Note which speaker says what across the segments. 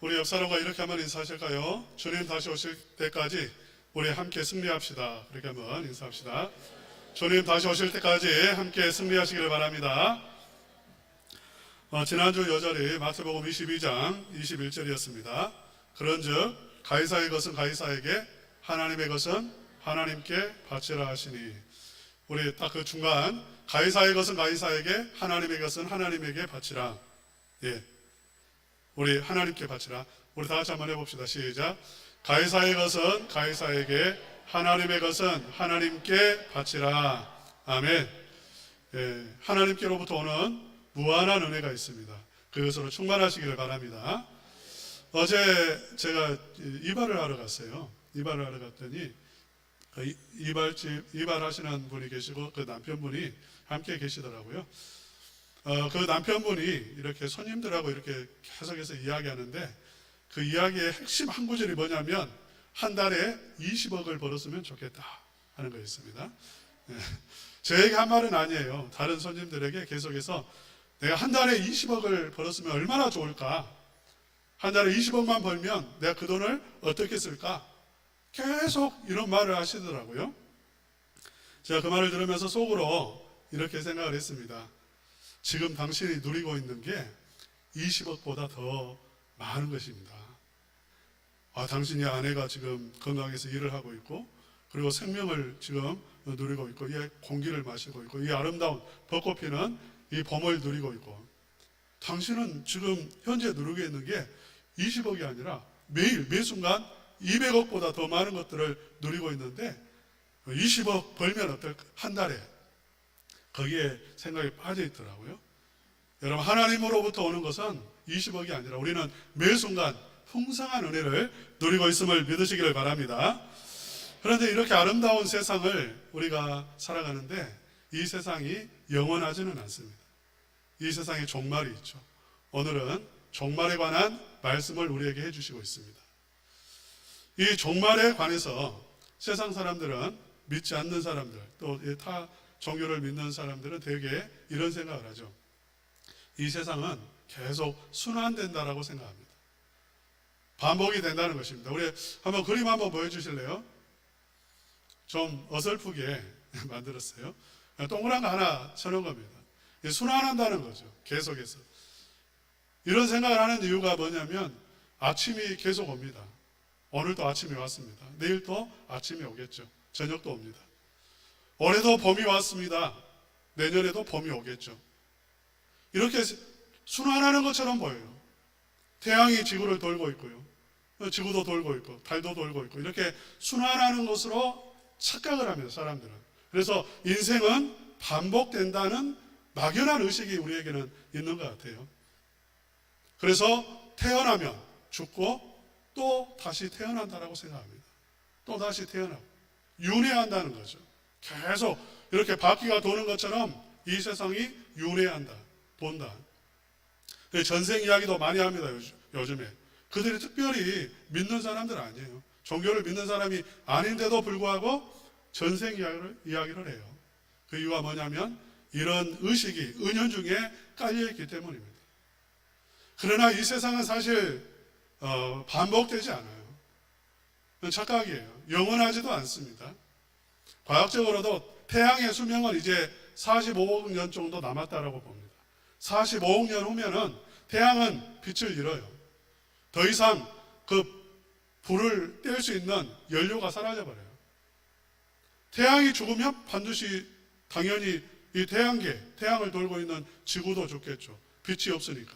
Speaker 1: 우리 옆 사람과 이렇게 한번 인사하실까요? 주님 다시 오실 때까지 우리 함께 승리합시다. 그렇게 한번 인사합시다. 주님 다시 오실 때까지 함께 승리하시기를 바랍니다. 지난주 여절이 마태복음 22장 21절이었습니다. 그런즉 가이사의 것은 가이사에게, 하나님의 것은 하나님께 바치라 하시니, 우리 딱 그 중간 가이사의 것은 가이사에게, 하나님의 것은 하나님에게 바치라. 예, 우리 하나님께 바치라. 우리 다 같이 한번 해봅시다. 시작. 가이사의 것은 가이사에게, 하나님의 것은 하나님께 바치라. 아멘. 예, 하나님께로부터 오는 무한한 은혜가 있습니다. 그것으로 충만하시기를 바랍니다. 어제 제가 이발을 하러 갔어요. 이발을 하러 갔더니 이발하시는 분이 계시고 그 남편분이 함께 계시더라고요. 그 남편분이 이렇게 손님들하고 이렇게 계속해서 이야기하는데, 그 이야기의 핵심 한 구절이 뭐냐면 한 달에 20억을 벌었으면 좋겠다 하는 거였습니다. 저에게 한 말은 아니에요. 다른 손님들에게 계속해서 내가 한 달에 20억을 벌었으면 얼마나 좋을까, 한 달에 20억만 벌면 내가 그 돈을 어떻게 쓸까, 계속 이런 말을 하시더라고요. 제가 그 말을 들으면서 속으로 이렇게 생각을 했습니다. 지금 당신이 누리고 있는 게 20억보다 더 많은 것입니다. 당신의 아내가 지금 건강해서 일을 하고 있고, 그리고 생명을 지금 누리고 있고, 이 공기를 마시고 있고, 이 아름다운 벚꽃 피는 이 봄을 누리고 있고, 당신은 지금 현재 누리고 있는 게 20억이 아니라 매일 매순간 200억보다 더 많은 것들을 누리고 있는데 20억 벌면 어떨까? 한 달에. 거기에 생각이 빠져 있더라고요. 여러분, 하나님으로부터 오는 것은 20억이 아니라 우리는 매 순간 풍성한 은혜를 누리고 있음을 믿으시기를 바랍니다. 그런데 이렇게 아름다운 세상을 우리가 살아가는데 이 세상이 영원하지는 않습니다. 이 세상에 종말이 있죠. 오늘은 종말에 관한 말씀을 우리에게 해주시고 있습니다. 이 종말에 관해서 세상 사람들은, 믿지 않는 사람들, 또 타 종교를 믿는 사람들은 대개 이런 생각을 하죠. 이 세상은 계속 순환된다라고 생각합니다. 반복이 된다는 것입니다. 우리 한번 그림 한번 보여주실래요? 좀 어설프게 만들었어요. 동그란 거 하나 쳐놓은 겁니다. 순환한다는 거죠. 계속해서. 이런 생각을 하는 이유가 뭐냐면 아침이 계속 옵니다. 오늘도 아침이 왔습니다. 내일도 아침이 오겠죠. 저녁도 옵니다. 올해도 봄이 왔습니다. 내년에도 봄이 오겠죠. 이렇게 순환하는 것처럼 보여요. 태양이 지구를 돌고 있고요, 지구도 돌고 있고 달도 돌고 있고, 이렇게 순환하는 것으로 착각을 합니다, 사람들은. 그래서 인생은 반복된다는 막연한 의식이 우리에게는 있는 것 같아요. 그래서 태어나면 죽고 또 다시 태어난다라고 생각합니다. 또 다시 태어나고 윤회한다는 거죠. 계속 이렇게 바퀴가 도는 것처럼 이 세상이 윤회한다, 돈다. 전생 이야기도 많이 합니다, 요즘에. 그들이 특별히 믿는 사람들 아니에요. 종교를 믿는 사람이 아닌데도 불구하고 전생 이야기를 해요. 그 이유가 뭐냐면 이런 의식이 은연중에 깔려있기 때문입니다. 그러나 이 세상은 사실 반복되지 않아요. 착각이에요. 영원하지도 않습니다. 과학적으로도 태양의 수명은 이제 45억 년 정도 남았다라고 봅니다. 45억 년 후면은 태양은 빛을 잃어요. 더 이상 그 불을 뗄 수 있는 연료가 사라져 버려요. 태양이 죽으면 반드시 당연히 이 태양을 돌고 있는 지구도 죽겠죠. 빛이 없으니까.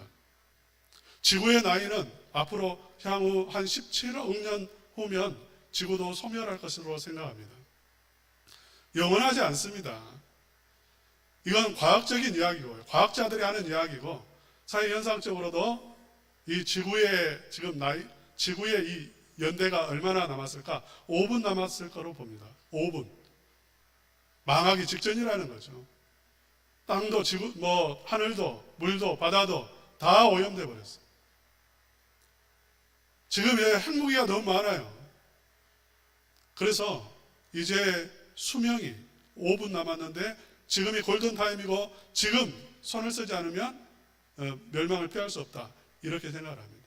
Speaker 1: 지구의 나이는 앞으로 향후 한 17억 년 후면 지구도 소멸할 것으로 생각합니다. 영원하지 않습니다. 이건 과학적인 이야기고요. 과학자들이 하는 이야기고, 사회현상적으로도 이 지구의 지금 지구의 이 연대가 얼마나 남았을까? 5분 남았을 거로 봅니다. 5분. 망하기 직전이라는 거죠. 땅도 하늘도 물도 바다도 다 오염돼 버렸어요. 지금 핵무기가 너무 많아요. 그래서 이제 수명이 5분 남았는데 지금이 골든타임이고 지금 손을 쓰지 않으면 멸망을 피할 수 없다, 이렇게 생각을 합니다.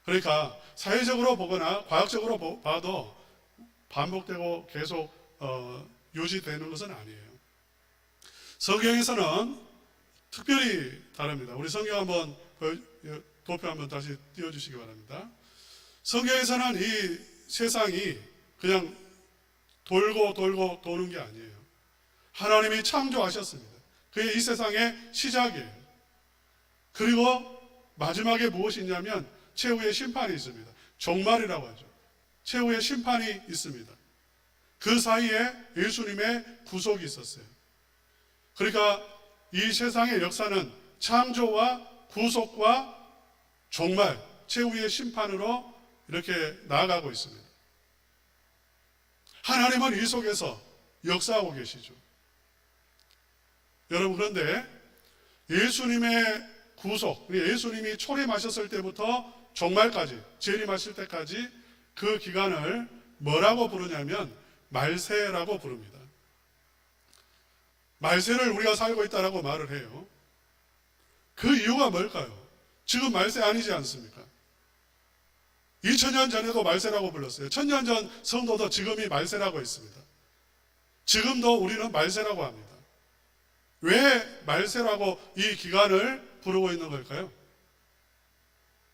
Speaker 1: 그러니까 사회적으로 보거나 과학적으로 봐도 반복되고 계속 유지되는 것은 아니에요. 성경에서는 특별히 다릅니다. 우리 성경 한번 도표 한번 다시 띄워주시기 바랍니다. 성경에서는 이 세상이 그냥 돌고 돌고 도는 게 아니에요. 하나님이 창조하셨습니다. 그게 이 세상의 시작이에요. 그리고 마지막에 무엇이 있냐면 최후의 심판이 있습니다. 종말이라고 하죠. 최후의 심판이 있습니다. 그 사이에 예수님의 구속이 있었어요. 그러니까 이 세상의 역사는 창조와 구속과 종말, 최후의 심판으로 이렇게 나아가고 있습니다. 하나님은 이 속에서 역사하고 계시죠. 여러분, 그런데 예수님의 구속, 예수님이 초림하셨을 때부터 종말까지, 재림하실 때까지 그 기간을 뭐라고 부르냐면 말세라고 부릅니다. 말세를 우리가 살고 있다라고 말을 해요. 그 이유가 뭘까요? 지금 말세 아니지 않습니까? 2000년 전에도 말세라고 불렀어요. 1000년 전 성도도 지금이 말세라고 했습니다. 지금도 우리는 말세라고 합니다. 왜 말세라고 이 기간을 부르고 있는 걸까요?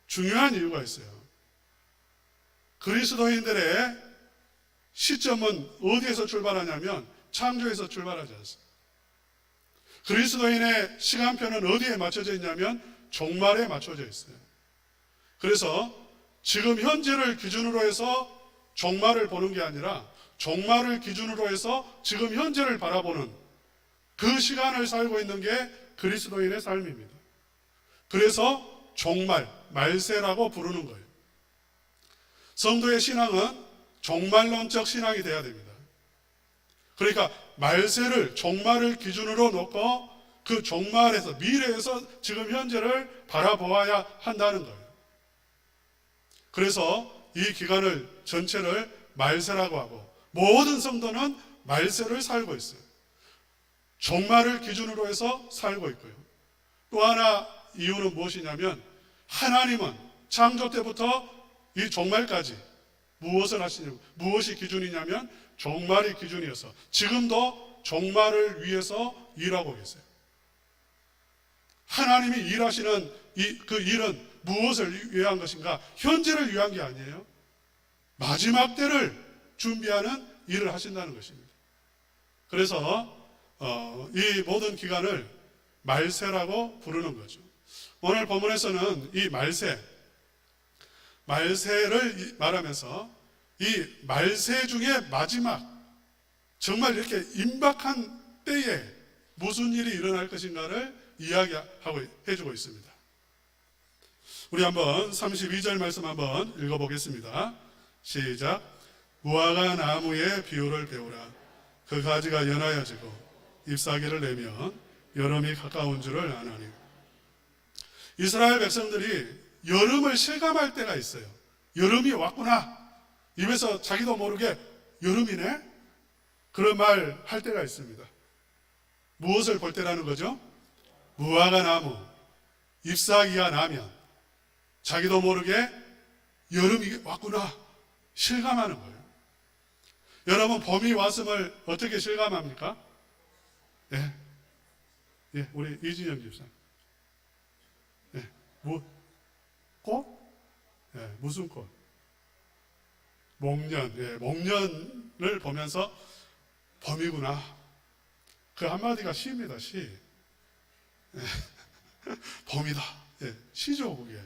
Speaker 1: 중요한 이유가 있어요. 그리스도인들의 시점은 어디에서 출발하냐면 창조에서 출발하지 않습니다. 그리스도인의 시간표는 어디에 맞춰져 있냐면 종말에 맞춰져 있어요. 그래서 지금 현재를 기준으로 해서 종말을 보는 게 아니라 종말을 기준으로 해서 지금 현재를 바라보는 그 시간을 살고 있는 게 그리스도인의 삶입니다. 그래서 종말, 말세라고 부르는 거예요. 성도의 신앙은 종말론적 신앙이 돼야 됩니다. 그러니까 말세를, 종말을 기준으로 놓고 그 종말에서, 미래에서 지금 현재를 바라보아야 한다는 거예요. 그래서 이 기간을 전체를 말세라고 하고 모든 성도는 말세를 살고 있어요. 종말을 기준으로 해서 살고 있고요. 또 하나 이유는 무엇이냐면 하나님은 창조 때부터 이 종말까지 무엇을 하시냐면, 무엇이 기준이냐면 종말이 기준이어서 지금도 종말을 위해서 일하고 계세요. 하나님이 일하시는 그 일은 무엇을 위한 것인가? 현재를 위한 게 아니에요. 마지막 때를 준비하는 일을 하신다는 것입니다. 그래서 이 모든 기간을 말세라고 부르는 거죠. 오늘 본문에서는 이 말세를 말하면서 이 말세 중에 마지막, 정말 이렇게 임박한 때에 무슨 일이 일어날 것인가를 이야기하고 해주고 있습니다. 우리 한번 32절 말씀 한번 읽어보겠습니다. 시작. 무화과 나무의 비유를 배우라. 그 가지가 연하여지고 잎사귀를 내면 여름이 가까운 줄을 아나니. 이스라엘 백성들이 여름을 실감할 때가 있어요. 여름이 왔구나. 입에서 자기도 모르게 여름이네? 그런 말 할 때가 있습니다. 무엇을 볼 때라는 거죠? 무화과 나무, 잎사귀가 나면 자기도 모르게 여름이 왔구나 실감하는 거예요. 여러분, 봄이 왔음을 어떻게 실감합니까? 예, 우리 이진영 집사. 예, 꽃? 예, 무슨 꽃? 목련. 예, 목련을 보면서 봄이구나. 그 한마디가 시입니다, 시. 예, 봄이다. 예, 시죠, 그게.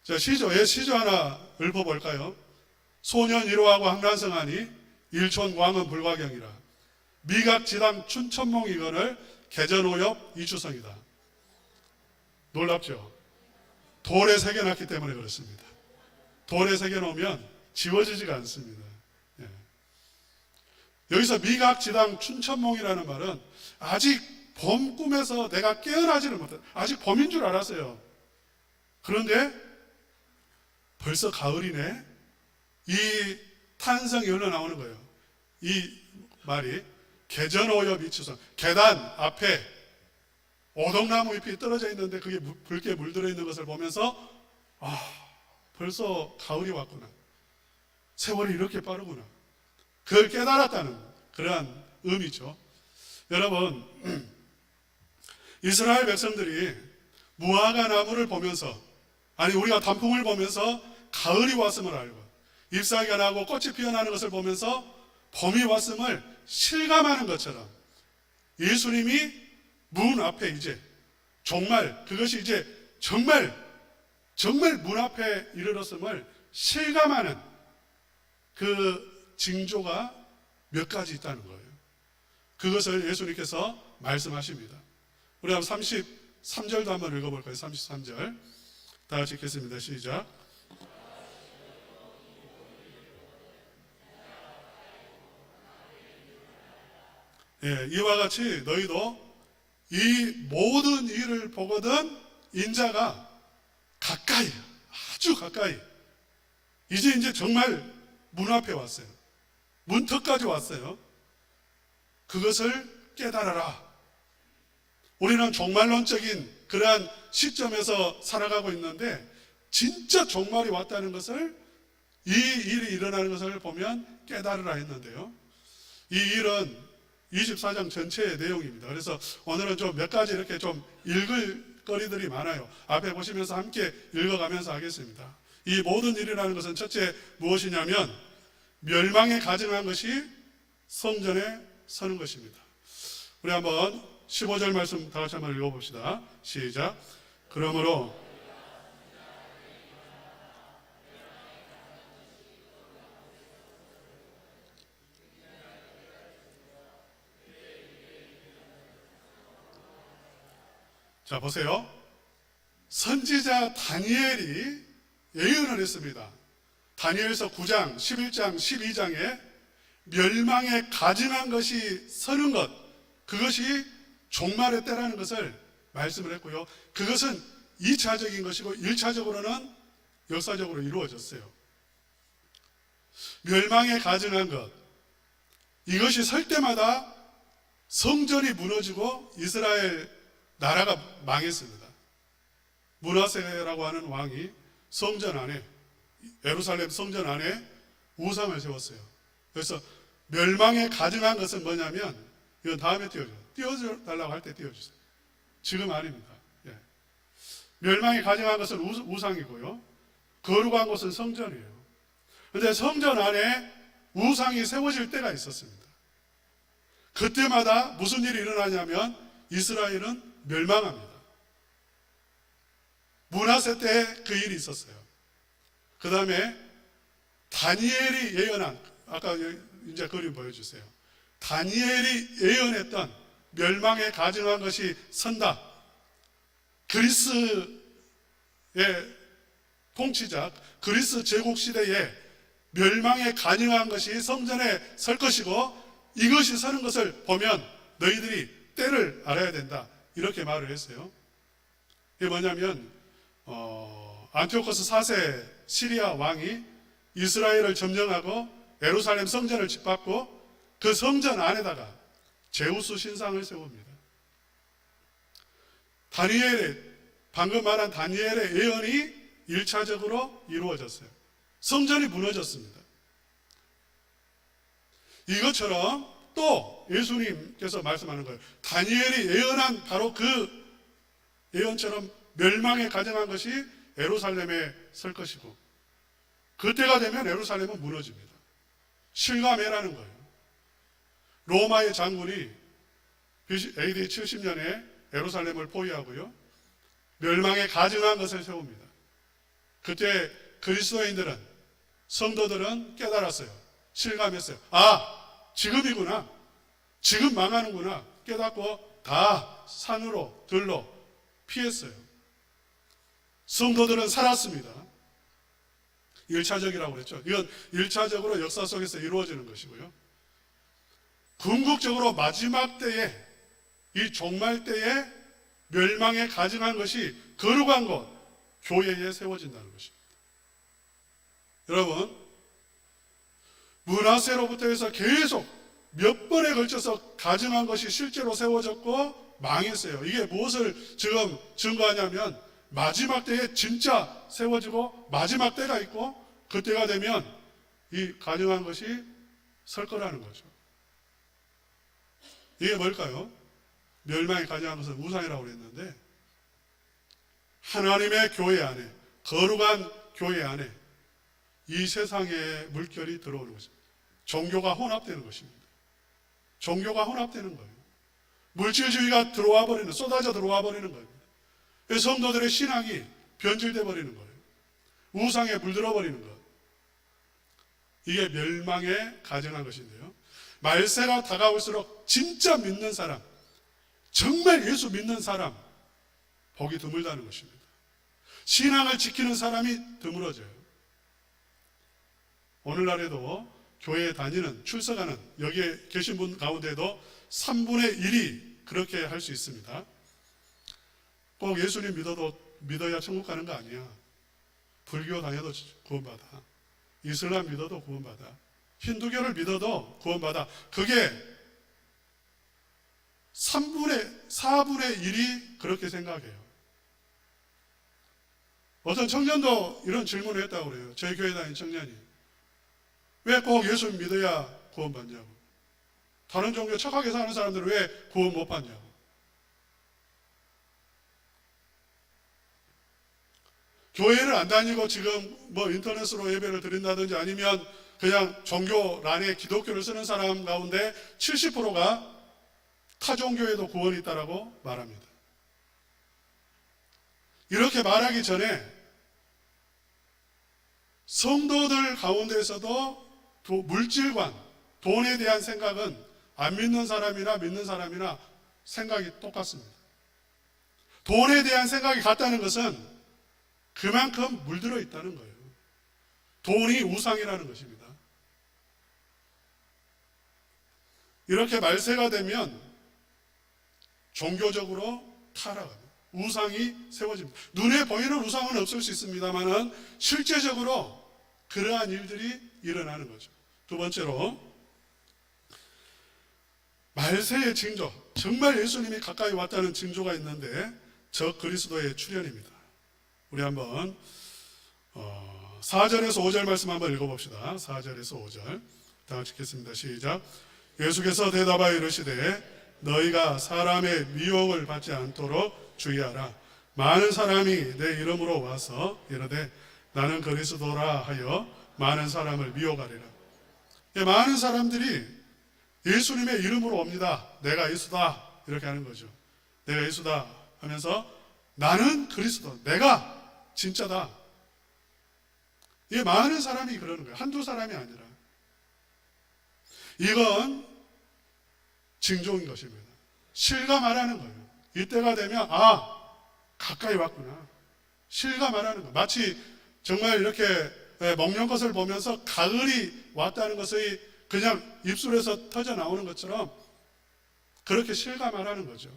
Speaker 1: 자, 시조 하나 읊어볼까요? 소년 1호하고 항란성하니 일촌광은 불과경이라. 미각지당 춘천몽이건을 개전오엽 이추성이다. 놀랍죠? 돌에 새겨놨기 때문에 그렇습니다. 돌에 새겨놓으면 지워지지가 않습니다. 예. 여기서 미각지당 춘천몽이라는 말은 아직 봄 꿈에서 내가 깨어나지를 못해. 아직 봄인 줄 알았어요. 그런데 벌써 가을이네. 이 탄성이 흘러나오는 거예요. 이 말이 개전오엽 이추성. 계단 앞에 오동나무 잎이 떨어져 있는데 그게 붉게 물들어 있는 것을 보면서 벌써 가을이 왔구나. 세월이 이렇게 빠르구나. 그걸 깨달았다는 그러한 의미죠. 여러분, 이스라엘 백성들이 무화과 나무를 보면서, 아니 우리가 단풍을 보면서 가을이 왔음을 알고, 잎사귀가 나고 꽃이 피어나는 것을 보면서 봄이 왔음을 실감하는 것처럼 예수님이 문 앞에 이제 정말 그것이 이제 정말 문 앞에 이르렀음을 실감하는 그 징조가 몇 가지 있다는 거예요. 그것을 예수님께서 말씀하십니다. 우리 한번 33절도 한번 읽어볼까요? 33절 다 같이 읽겠습니다. 시작. 예, 이와 같이 너희도 이 모든 일을 보거든 인자가 가까이, 아주 가까이, 이제 정말 문 앞에 왔어요. 문턱까지 왔어요. 그것을 깨달아라. 우리는 종말론적인 그러한 시점에서 살아가고 있는데 진짜 종말이 왔다는 것을, 이 일이 일어나는 것을 보면 깨달으라 했는데요. 이 일은 24장 전체의 내용입니다. 그래서 오늘은 좀 몇 가지 이렇게 좀 읽을 거리들이 많아요. 앞에 보시면서 함께 읽어가면서 하겠습니다. 이 모든 일이라는 것은 첫째 무엇이냐면 멸망에 가증한 것이 성전에 서는 것입니다. 우리 한번 15절 말씀 다 같이 한번 읽어봅시다. 시작. 그러므로 자 보세요. 선지자 다니엘이 예언을 했습니다. 다니엘서 9장, 11장, 12장에 멸망에 가증한 것이 서는 것, 그것이 종말의 때라는 것을 말씀을 했고요. 그것은 2차적인 것이고 1차적으로는 역사적으로 이루어졌어요. 멸망에 가증한 것, 이것이 설 때마다 성전이 무너지고 이스라엘 나라가 망했습니다. 므낫세라고 하는 왕이 성전 안에, 예루살렘 성전 안에 우상을 세웠어요. 그래서 멸망에 가증한 것은 뭐냐면, 이건 다음에 띄워달라고 할 때 띄워주세요. 지금 아닙니다. 예. 멸망에 가증한 것은 우상이고요. 거룩한 것은 성전이에요. 그런데 성전 안에 우상이 세워질 때가 있었습니다. 그때마다 무슨 일이 일어나냐면 이스라엘은 멸망합니다. 므낫세 때 그 일이 있었어요. 그 다음에 다니엘이 예언한, 아까 이제 그림 보여주세요. 다니엘이 예언했던 멸망에 가증한 것이 선다. 그리스의 통치자, 그리스 제국 시대에 멸망에 가증한 것이 성전에 설 것이고 이것이 서는 것을 보면 너희들이 때를 알아야 된다. 이렇게 말을 했어요. 이게 뭐냐면 안티오코스 4세 시리아 왕이 이스라엘을 점령하고 예루살렘 성전을 짓밟고 그 성전 안에다가 제우스 신상을 세웁니다. 다니엘의, 방금 말한 다니엘의 예언이 1차적으로 이루어졌어요. 성전이 무너졌습니다. 이것처럼 또 예수님께서 말씀하는 거예요. 다니엘이 예언한 바로 그 예언처럼 멸망에 가증한 것이 예루살렘에 설 것이고 그때가 되면 예루살렘은 무너집니다. 실감해라는 거예요. 로마의 장군이 AD 70년에 예루살렘을 포위하고요. 멸망에 가증한 것을 세웁니다. 그때 그리스도인들은, 성도들은 깨달았어요. 실감했어요. 아, 지금이구나. 지금 망하는구나. 깨닫고 다 산으로 들로 피했어요. 성도들은 살았습니다. 1차적이라고 그랬죠. 이건 1차적으로 역사 속에서 이루어지는 것이고요. 궁극적으로 마지막 때에, 이 종말 때에 멸망에 가증한 것이 거룩한 것, 교회에 세워진다는 것입니다. 여러분, 므낫세로부터 해서 계속 몇 번에 걸쳐서 가증한 것이 실제로 세워졌고 망했어요. 이게 무엇을 지금 증거하냐면 마지막 때에 진짜 세워지고 마지막 때가 있고 그때가 되면 이 가증한 것이 설 거라는 거죠. 이게 뭘까요? 멸망이 가증한 것은 우상이라고 그랬는데 하나님의 교회 안에, 거룩한 교회 안에 이 세상의 물결이 들어오는 것입니다. 종교가 혼합되는 것입니다. 종교가 혼합되는 거예요. 물질주의가 들어와 버리는, 쏟아져 들어와 버리는 거예요. 성도들의 신앙이 변질돼 버리는 거예요. 우상에 물들어 버리는 것. 이게 멸망에 가증한 것인데요. 말세가 다가올수록 진짜 믿는 사람, 정말 예수 믿는 사람, 복이 드물다는 것입니다. 신앙을 지키는 사람이 드물어져요. 오늘날에도 교회에 다니는, 출석하는, 여기에 계신 분 가운데도 3분의 1이 그렇게 할 수 있습니다. 꼭 예수님 믿어야 천국 가는 거 아니야. 불교 다녀도 구원받아. 이슬람 믿어도 구원받아. 힌두교를 믿어도 구원받아. 그게 4분의 1이 그렇게 생각해요. 어떤 청년도 이런 질문을 했다고 그래요. 저희 교회 다니는 청년이. 왜 꼭 예수 믿어야 구원받냐고. 다른 종교 착하게 사는 사람들은 왜 구원 못 받냐고. 교회를 안 다니고 지금 뭐 인터넷으로 예배를 드린다든지 아니면 그냥 종교란에 기독교를 쓰는 사람 가운데 70%가 타종교에도 구원이 있다라고 말합니다. 이렇게 말하기 전에 성도들 가운데에서도 물질관, 돈에 대한 생각은 안 믿는 사람이나 믿는 사람이나 생각이 똑같습니다. 돈에 대한 생각이 같다는 것은 그만큼 물들어 있다는 거예요. 돈이 우상이라는 것입니다. 이렇게 말세가 되면 종교적으로 타락합니다. 우상이 세워집니다. 눈에 보이는 우상은 없을 수 있습니다만 실제적으로 그러한 일들이 일어나는 거죠. 두 번째로 말세의 징조, 정말 예수님이 가까이 왔다는 징조가 있는데 저 그리스도의 출현입니다. 우리 한번 4절에서 5절 말씀 한번 읽어봅시다. 4절에서 5절 다 같이 읽겠습니다. 시작. 예수께서 대답하여 이르시되 너희가 사람의 미혹을 받지 않도록 주의하라. 많은 사람이 내 이름으로 와서 이르되 나는 그리스도라 하여 많은 사람을 미혹하리라. 많은 사람들이 예수님의 이름으로 옵니다. 내가 예수다 이렇게 하는 거죠. 내가 예수다 하면서 나는 그리스도, 내가 진짜다. 이게 많은 사람이 그러는 거예요. 한두 사람이 아니라. 이건 징조인 것입니다. 실감하라는 거예요. 이때가 되면 가까이 왔구나. 실감하라는 거예요. 마치 정말 이렇게 먹는 것을 보면서 가을이 왔다는 것이 그냥 입술에서 터져 나오는 것처럼 그렇게 실감하라는 거죠.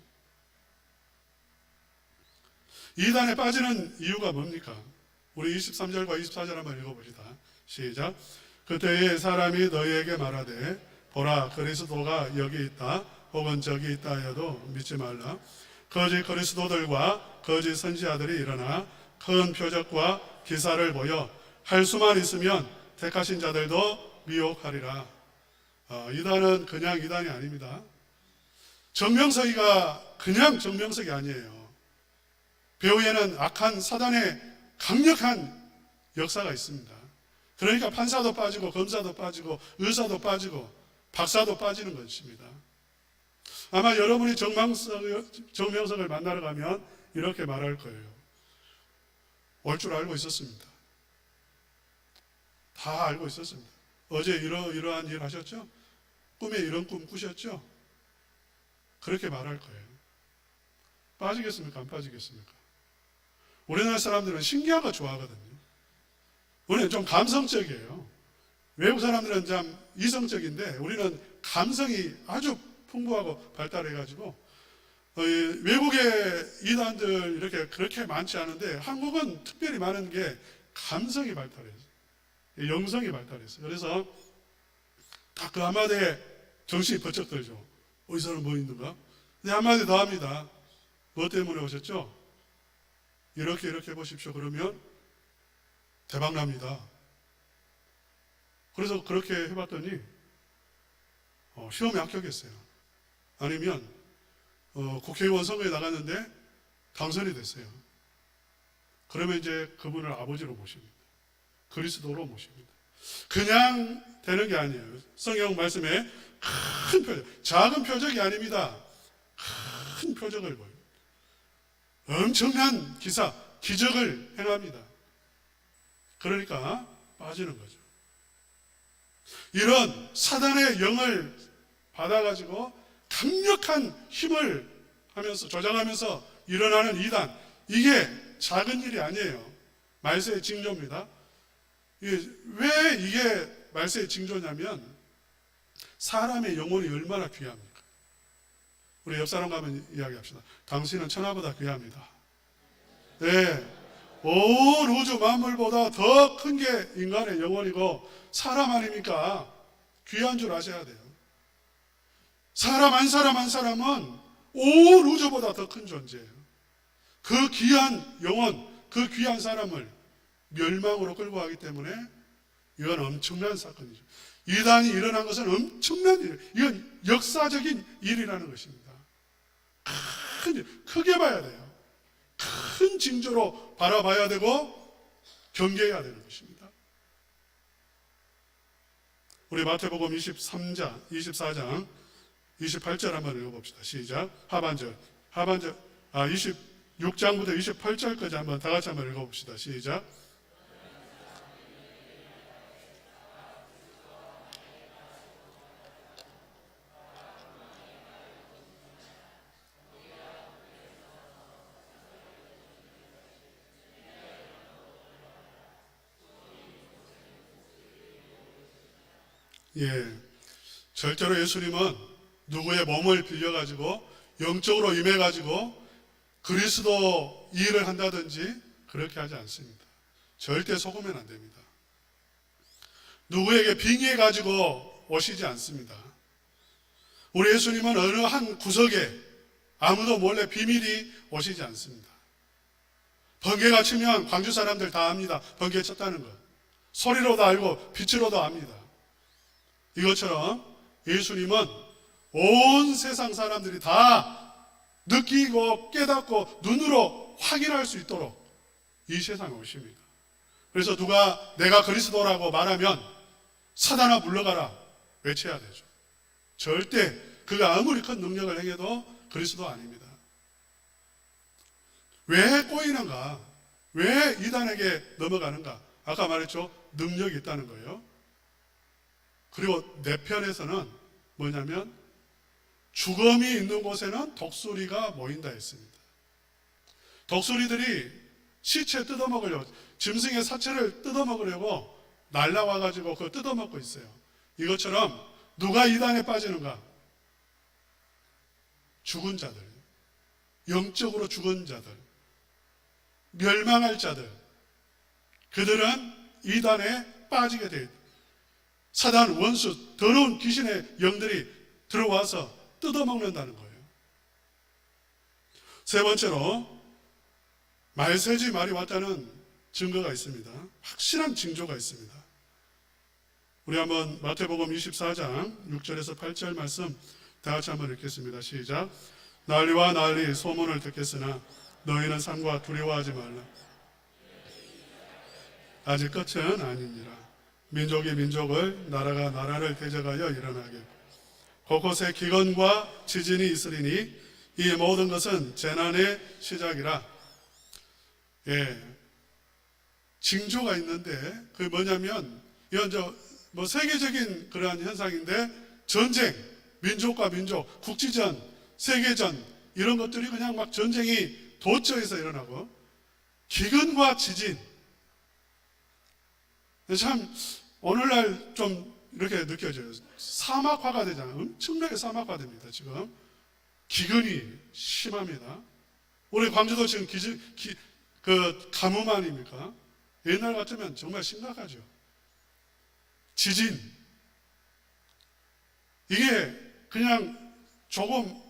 Speaker 1: 이단에 빠지는 이유가 뭡니까? 우리 23절과 24절 한번 읽어봅시다. 시작. 그때에 사람이 너희에게 말하되 보라 그리스도가 여기 있다 혹은 저기 있다 하여도 믿지 말라. 거짓 그리스도들과 거짓 선지자들이 일어나 큰 표적과 기사를 보여 할 수만 있으면 택하신 자들도 미혹하리라. 이단은 그냥 이단이 아닙니다. 정명석이가 그냥 정명석이 아니에요. 배후에는 악한 사단의 강력한 역사가 있습니다. 그러니까 판사도 빠지고 검사도 빠지고 의사도 빠지고 박사도 빠지는 것입니다. 아마 여러분이 정명석을 만나러 가면 이렇게 말할 거예요. 올 줄 알고 있었습니다. 다 알고 있었습니다. 어제 이러한 일 하셨죠? 꿈에 이런 꿈 꾸셨죠? 그렇게 말할 거예요. 빠지겠습니까? 안 빠지겠습니까? 우리나라 사람들은 신기한 거 좋아하거든요. 우리는 좀 감성적이에요. 외국 사람들은 좀 이성적인데 우리는 감성이 아주 풍부하고 발달해가지고 외국의 이단들 이렇게 그렇게 많지 않은데 한국은 특별히 많은 게 감성이 발달해서 영성이 발달해서 그래서 딱 그 한마디에 정신이 번쩍 들죠. 이 사람 뭐 있는가? 근데 한마디 더 합니다. 뭐 때문에 오셨죠? 이렇게 해보십시오. 그러면 대박 납니다. 그래서 그렇게 해봤더니 시험에 합격했어요. 아니면 국회의원 선거에 나갔는데 당선이 됐어요. 그러면 이제 그분을 아버지로 모십니다. 그리스도로 모십니다. 그냥 되는 게 아니에요. 성경 말씀에 큰 표적, 작은 표적이 아닙니다. 큰 표적을 보여요. 엄청난 기사, 기적을 행합니다. 그러니까 빠지는 거죠. 이런 사단의 영을 받아가지고 강력한 힘을 하면서 조장하면서 일어나는 이단, 이게 작은 일이 아니에요. 말세의 징조입니다. 왜 이게 말세의 징조냐면 사람의 영혼이 얼마나 귀합니까? 우리 옆 사람 가면 이야기합시다. 당신은 천하보다 귀합니다. 네, 온 우주 만물보다 더 큰 게 인간의 영혼이고 사람 아닙니까? 귀한 줄 아셔야 돼요. 사람 한 사람은 온 우주보다 더 큰 존재예요. 그 귀한 영혼, 그 귀한 사람을 멸망으로 끌고 가기 때문에 이건 엄청난 사건이죠. 이단이 일어난 것은 엄청난 일, 이건 역사적인 일이라는 것입니다. 크게 봐야 돼요. 큰 징조로 바라봐야 되고 경계해야 되는 것입니다. 우리 마태복음 24장 28절 한번 읽어봅시다. 시작. 하반절 26장부터 28절까지 한번 다 같이 한번 읽어봅시다. 시작. 예, 절대로 예수님은 누구의 몸을 빌려가지고 영적으로 임해가지고 그리스도 일을 한다든지 그렇게 하지 않습니다. 절대 속으면 안 됩니다. 누구에게 빙의해가지고 오시지 않습니다. 우리 예수님은 어느 한 구석에 아무도 몰래 비밀이 오시지 않습니다. 번개가 치면 광주 사람들 다 압니다. 번개 쳤다는 것. 소리로도 알고 빛으로도 압니다. 이것처럼 예수님은 온 세상 사람들이 다 느끼고 깨닫고 눈으로 확인할 수 있도록 이 세상에 오십니다. 그래서 누가 내가 그리스도라고 말하면 사단아 물러가라 외쳐야 되죠. 절대 그가 아무리 큰 능력을 행해도 그리스도 아닙니다. 왜 꼬이는가? 왜 이단에게 넘어가는가? 아까 말했죠. 능력이 있다는 거예요. 그리고 내 편에서는 뭐냐면 죽음이 있는 곳에는 독수리가 모인다 했습니다. 독수리들이 시체 뜯어먹으려고, 짐승의 사체를 뜯어먹으려고 날라와가지고 그걸 뜯어먹고 있어요. 이것처럼 누가 이단에 빠지는가? 죽은 자들, 영적으로 죽은 자들, 멸망할 자들, 그들은 이단에 빠지게 돼요. 사단, 원수, 더러운 귀신의 영들이 들어와서 뜯어먹는다는 거예요. 세 번째로 말세지 말이 왔다는 증거가 있습니다. 확실한 징조가 있습니다. 우리 한번 마태복음 24장 6절에서 8절 말씀 다 같이 한번 읽겠습니다. 시작. 난리와 난리 소문을 듣겠으나 너희는 삼가 두려워하지 말라. 아직 끝은 아니니라. 민족이 민족을, 나라가 나라를 대적하여 일어나겠고 곳곳에 기근과 지진이 있으리니 이 모든 것은 재난의 시작이라. 예, 징조가 있는데 그게 뭐냐면 이건 뭐 세계적인 그러한 현상인데 전쟁, 민족과 민족, 국지전, 세계전 이런 것들이 그냥 막 전쟁이 도처에서 일어나고 기근과 지진. 참 오늘날 좀 이렇게 느껴져요. 사막화가 되잖아요. 엄청나게 사막화됩니다. 지금 기근이 심합니다. 우리 광주도 지금 가뭄 아닙니까? 옛날 같으면 정말 심각하죠. 지진, 이게 그냥 조금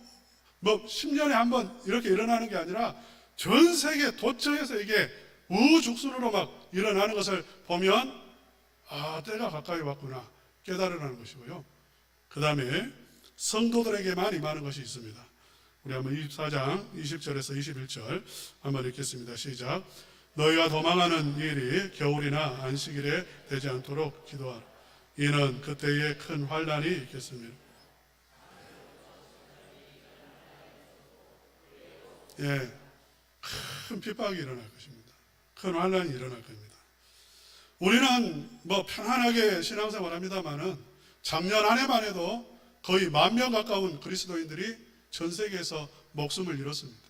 Speaker 1: 뭐 10년에 한 번 이렇게 일어나는 게 아니라 전 세계 도처에서 이게 우죽순으로 막 일어나는 것을 보면 때가 가까이 왔구나 깨달으라는 것이고요. 그 다음에 성도들에게만 임하는 것이 있습니다. 우리 한번 24장 20절에서 21절 한번 읽겠습니다. 시작. 너희가 도망하는 일이 겨울이나 안식일에 되지 않도록 기도하라. 이는 그때에 큰 환난이 있겠습니다. 큰 핍박이 일어날 것입니다. 큰 환난이 일어날 겁니다. 우리는 편안하게 신앙생활 합니다만은 작년 한 해만 해도 거의 10,000명 가까운 그리스도인들이 전 세계에서 목숨을 잃었습니다.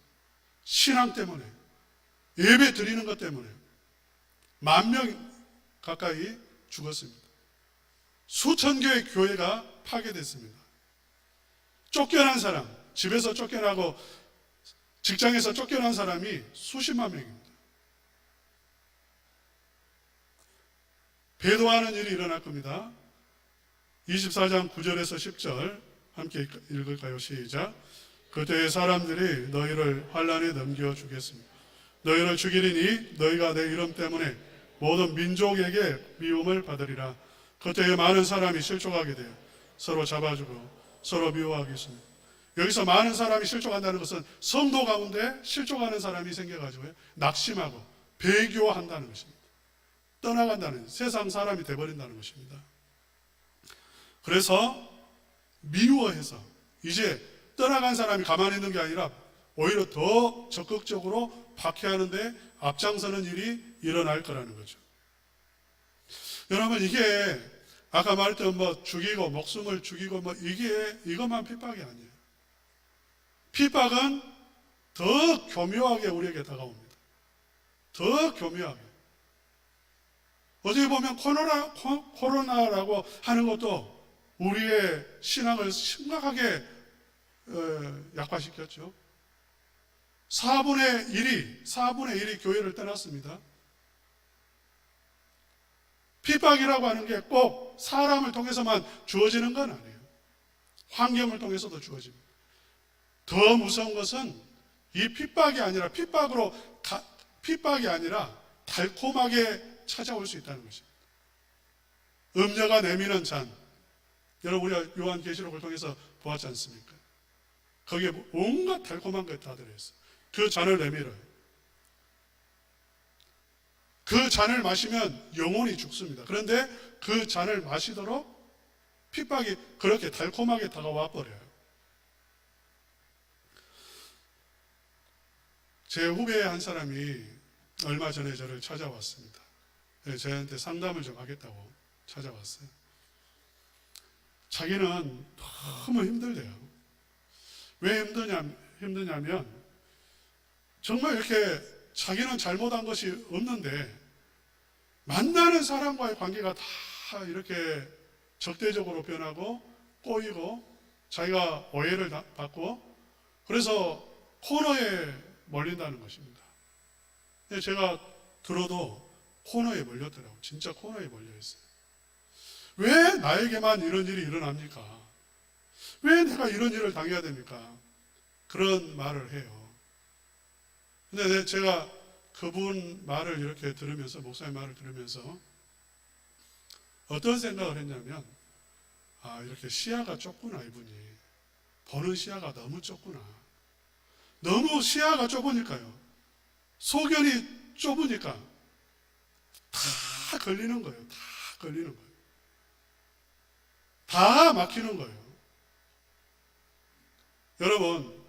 Speaker 1: 신앙 때문에, 예배 드리는 것 때문에 10,000명 가까이 죽었습니다. 수천 개의 교회가 파괴됐습니다. 쫓겨난 사람, 집에서 쫓겨나고 직장에서 쫓겨난 사람이 수십만 명입니다. 배도하는 일이 일어날 겁니다. 24장 9절에서 10절 함께 읽을까요? 시작. 그때의 사람들이 너희를 환난에 넘겨주겠습니다. 너희를 죽이리니 너희가 내 이름 때문에 모든 민족에게 미움을 받으리라. 그때에 많은 사람이 실족하게 되어 서로 잡아주고 서로 미워하겠습니다. 여기서 많은 사람이 실족한다는 것은 성도 가운데 실족하는 사람이 생겨가지고 낙심하고 배교한다는 것입니다. 떠나간다는, 세상 사람이 돼버린다는 것입니다. 그래서 미워해서 이제 떠나간 사람이 가만히 있는 게 아니라 오히려 더 적극적으로 박해하는데 앞장서는 일이 일어날 거라는 거죠. 여러분, 이게 아까 말했던 죽이고 목숨을 죽이고 이것만 핍박이 아니에요. 핍박은 더 교묘하게 우리에게 다가옵니다. 더 교묘하게. 어떻게 보면 코로나라고 하는 것도 우리의 신앙을 심각하게 약화시켰죠. 4분의 1이 교회를 떠났습니다. 핍박이라고 하는 게 꼭 사람을 통해서만 주어지는 건 아니에요. 환경을 통해서도 주어집니다. 더 무서운 것은 이 핍박이 아니라 달콤하게 찾아올 수 있다는 것입니다. 음녀가 내미는 잔, 여러분 우리가 요한계시록을 통해서 보았지 않습니까? 거기에 온갖 달콤한 것 다 들어있어요. 그 잔을 내밀어요. 그 잔을 마시면 영혼이 죽습니다. 그런데 그 잔을 마시도록 핍박이 그렇게 달콤하게 다가와 버려요. 제 후배 한 사람이 얼마 전에 저를 찾아왔습니다. 저한테 상담을 좀 하겠다고 찾아왔어요. 자기는 너무 힘들대요. 왜 힘드냐면 정말 이렇게 자기는 잘못한 것이 없는데 만나는 사람과의 관계가 다 이렇게 적대적으로 변하고 꼬이고 자기가 오해를 받고 그래서 코너에 몰린다는 것입니다. 제가 들어도 코너에 몰렸더라고요. 진짜 코너에 몰려있어요. 왜 나에게만 이런 일이 일어납니까? 왜 내가 이런 일을 당해야 됩니까? 그런 말을 해요. 근데 제가 그분 말을 이렇게 들으면서, 목사님 말을 들으면서 어떤 생각을 했냐면, 이렇게 시야가 좁구나, 이분이. 보는 시야가 너무 좁구나. 너무 시야가 좁으니까요. 소견이 좁으니까 다 걸리는 거예요. 다 걸리는 거예요. 다 막히는 거예요. 여러분,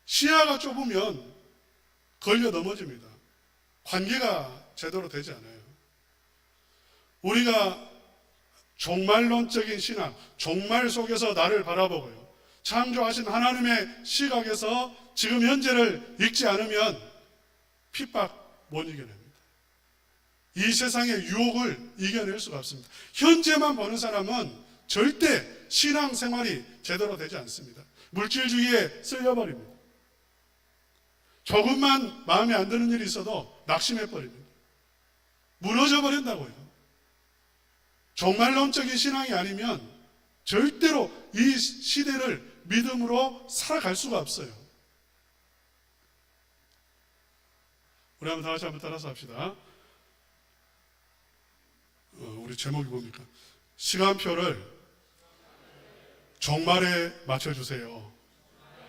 Speaker 1: 시야가 좁으면 걸려 넘어집니다. 관계가 제대로 되지 않아요. 우리가 종말론적인 신앙, 종말 속에서 나를 바라보고요. 창조하신 하나님의 시각에서 지금 현재를 읽지 않으면 핍박 못 이겨냅니다. 이 세상의 유혹을 이겨낼 수가 없습니다. 현재만 보는 사람은 절대 신앙생활이 제대로 되지 않습니다. 물질주의에 쓸려버립니다. 조금만 마음에 안 드는 일이 있어도 낙심해버립니다. 무너져 버린다고요. 종말론적인 신앙이 아니면 절대로 이 시대를 믿음으로 살아갈 수가 없어요. 우리 한번 다 같이 한번 따라서 합시다. 우리 제목이 뭡니까? 시간표를 종말에 맞춰주세요.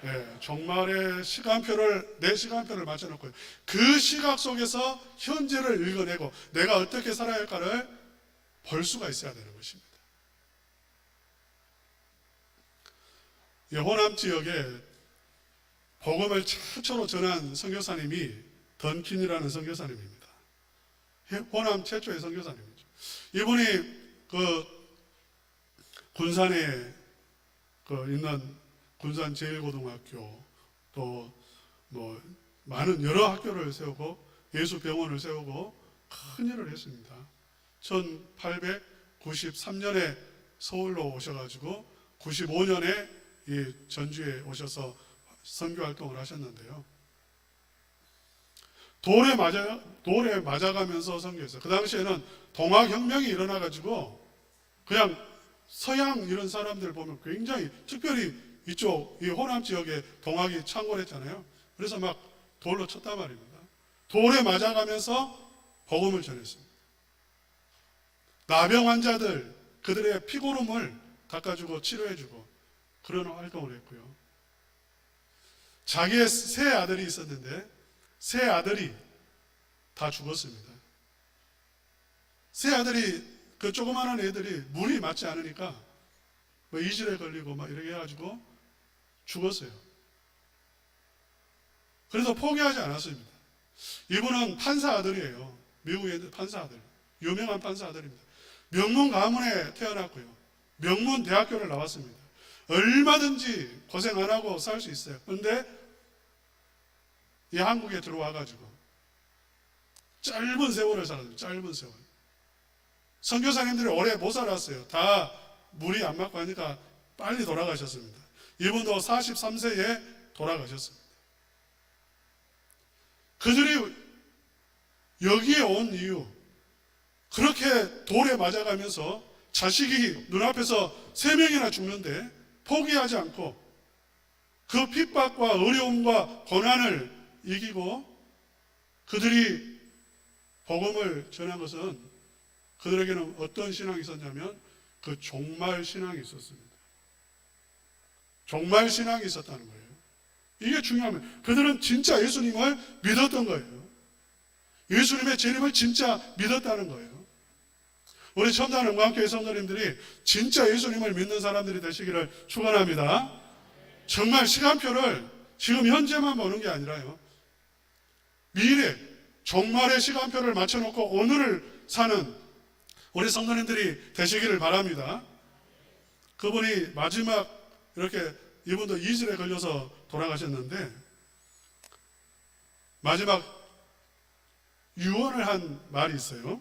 Speaker 1: 네, 종말의 시간표를, 내 시간표를 맞춰놓고요. 그 시각 속에서 현재를 읽어내고 내가 어떻게 살아야 할까를 볼 수가 있어야 되는 것입니다. 이 호남 지역에 복음을 최초로 전한 선교사님이 던킨이라는 선교사님입니다. 호남 최초의 선교사님이죠. 이분이 그 군산에 있는 군산 제1고등학교 또 뭐 많은 여러 학교를 세우고 예수병원을 세우고 큰 일을 했습니다. 1893년에 서울로 오셔가지고 95년에 이 전주에 오셔서 선교 활동을 하셨는데요. 돌에 맞아가면서 선교했어요. 그 당시에는 동학혁명이 일어나가지고 그냥 서양 이런 사람들 보면 굉장히 특별히 이쪽 이 호남 지역에 동학이 창궐했잖아요. 그래서 막 돌로 쳤단 말입니다. 돌에 맞아가면서 복음을 전했습니다. 나병 환자들 그들의 피고름을 닦아주고 치료해주고 그런 활동을 했고요. 자기의 세 아들이 있었는데 세 아들이 다 죽었습니다. 세 아들이 그 조그마한 애들이 물이 맞지 않으니까 뭐 이질에 걸리고 막 이렇게 해가지고 죽었어요. 그래서 포기하지 않았습니다. 이분은 판사 아들이에요. 미국의 판사 아들. 유명한 판사 아들입니다. 명문 가문에 태어났고요. 명문 대학교를 나왔습니다. 얼마든지 고생 안 하고 살 수 있어요. 그런데 이 한국에 들어와가지고 짧은 세월을 살았어요. 짧은 세월. 선교사님들이 오래 못 살았어요. 다 물이 안 맞고 하니까 빨리 돌아가셨습니다. 이분도 43세에 돌아가셨습니다. 그들이 여기에 온 이유, 그렇게 돌에 맞아가면서 자식이 눈앞에서 3명이나 죽는데 포기하지 않고 그 핍박과 어려움과 고난을 이기고 그들이 복음을 전한 것은 그들에게는 어떤 신앙이 있었냐면 그 종말 신앙이 있었습니다. 종말 신앙이 있었다는 거예요. 이게 중요합니다. 그들은 진짜 예수님을 믿었던 거예요. 예수님의 재림을 진짜 믿었다는 거예요. 우리 첨단은광교회 성도님들이 진짜 예수님을 믿는 사람들이 되시기를 축원합니다. 정말 시간표를 지금 현재만 보는 게 아니라요. 미래, 종말의 시간표를 맞춰놓고 오늘을 사는 우리 성도님들이 되시기를 바랍니다. 그분이 마지막 이렇게 이분도 이질에 걸려서 돌아가셨는데 마지막 유언을 한 말이 있어요.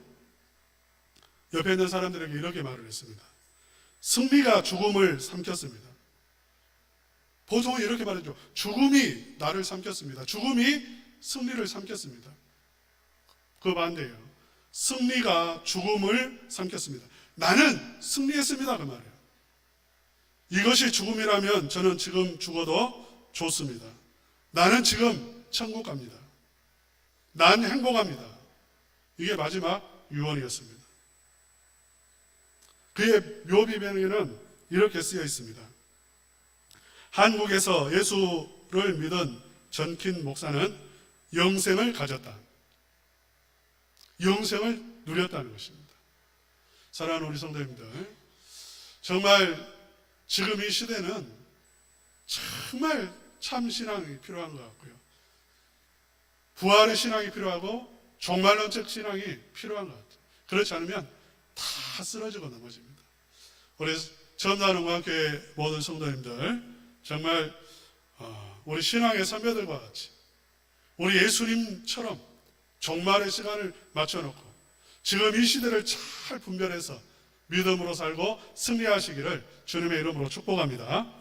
Speaker 1: 옆에 있는 사람들에게 이렇게 말을 했습니다. 승리가 죽음을 삼켰습니다. 보통은 이렇게 말하죠. 죽음이 나를 삼켰습니다. 죽음이 승리를 삼켰습니다. 그 반대예요. 승리가 죽음을 삼켰습니다. 나는 승리했습니다. 그 말이에요. 이것이 죽음이라면 저는 지금 죽어도 좋습니다. 나는 지금 천국 갑니다. 난 행복합니다. 이게 마지막 유언이었습니다. 그의 묘비변에는 이렇게 쓰여 있습니다. 한국에서 예수를 믿은 전킨 목사는 영생을 가졌다. 영생을 누렸다는 것입니다. 사랑하는 우리 성도님들, 정말 지금 이 시대는 정말 참 신앙이 필요한 것 같고요. 부활의 신앙이 필요하고 종말론적 신앙이 필요한 것 같아요. 그렇지 않으면 다 쓰러지고 넘어집니다. 우리 첨단은광교회 모든 성도님들 정말 우리 신앙의 선배들과 같이 우리 예수님처럼 종말의 시간을 맞춰놓고 지금 이 시대를 잘 분별해서 믿음으로 살고 승리하시기를 주님의 이름으로 축복합니다.